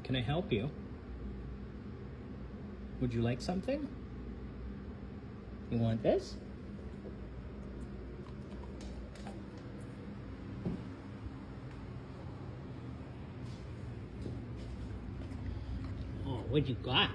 Can I help you? Would you like something? You want this? Oh, what you got?